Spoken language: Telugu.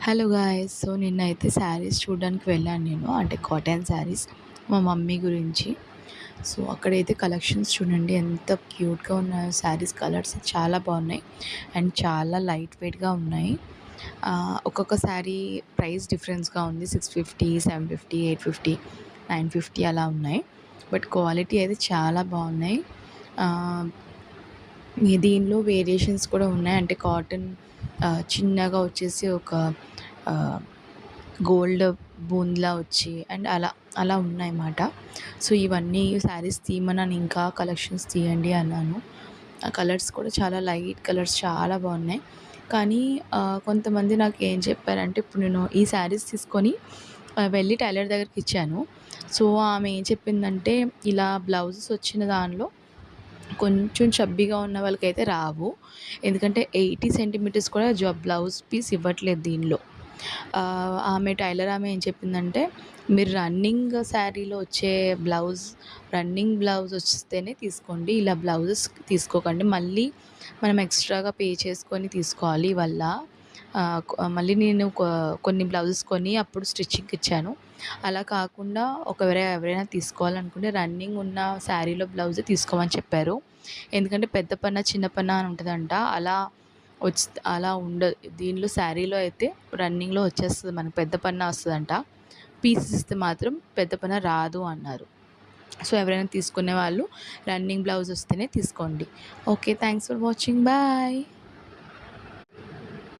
Hello guys. సో నిన్నైతే శారీస్ చూడడానికి వెళ్ళాను నేను. అంటే కాటన్ శారీస్ మా మమ్మీ గురించి. సో అక్కడైతే కలెక్షన్స్ చూడండి ఎంత క్యూట్‌గా ఉన్నాయో శారీస్. కలర్స్ చాలా బాగున్నాయి అండ్ చాలా లైట్ వెయిట్‌గా ఉన్నాయి. ఒక్కొక్క శారీ ప్రైస్ డిఫరెన్స్‌గా ఉంది. 650, 750, 850, 950 అలా ఉన్నాయి. బట్ క్వాలిటీ అయితే చాలా బాగున్నాయి. దీనిలో వేరియేషన్స్ కూడా ఉన్నాయి. అంటే కాటన్ చిన్నగా వచ్చేసి ఒక గోల్డ్ బూంద్‌లా వచ్చి అండ్ అలా ఉన్నాయన్నమాట. సో ఇవన్నీ శారీస్ తీయమన్నాను, ఇంకా కలెక్షన్స్ తీయండి అన్నాను. ఆ కలర్స్ కూడా చాలా లైట్ కలర్స్ చాలా బాగున్నాయి. కానీ కొంతమంది నాకు ఏం చెప్పారంటే, ఇప్పుడు నేను ఈ శారీస్ తీసుకొని వెళ్ళి టైలర్ దగ్గరికి ఇచ్చాను. సో ఆమె ఏం చెప్పిందంటే, ఇలా బ్లౌజెస్ వచ్చిన దానిలో కొంచెం చబ్బీగా ఉన్న వాళ్ళకైతే రావు. ఎందుకంటే 80 సెంటీమీటర్స్ కూడా బ్లౌజ్ పీస్ ఇవ్వట్లేదు దీనిలో. ఆమె టైలర్ ఆమె ఏం చెప్పిందంటే, మీరు రన్నింగ్ శారీలో వచ్చే రన్నింగ్ బ్లౌజ్ వస్తేనే తీసుకోండి. ఇలా బ్లౌజెస్ తీసుకోకండి. మళ్ళీ మనం ఎక్స్ట్రాగా పే చేసుకొని తీసుకోవాలి వల్ల. మళ్ళీ నేను కొన్ని బ్లౌజెస్ కొని అప్పుడు స్టిచ్చింగ్‌కి ఇచ్చాను. అలా కాకుండా ఒకవేళ ఎవరైనా తీసుకోవాలనుకుంటే రన్నింగ్ ఉన్న శారీలో బ్లౌజే తీసుకోమని చెప్పారు. ఎందుకంటే పెద్ద పన్నా, చిన్న పన్నా అని ఉంటదంట. అలా ఉండదు. దీనిలో శారీలో అయితే రన్నింగ్‌లో వచ్చేస్తది. మనకు పెద్ద పన్నా వస్తదంట. పీసెస్ ఇస్తే మాత్రం పెద్ద పన్నా రాదు అన్నారు. సో ఎవరైనా తీసుకునే వాళ్ళు రన్నింగ్ బ్లౌజ్ వస్తేనే తీసుకోండి. Okay. Thanks for watching. Bye.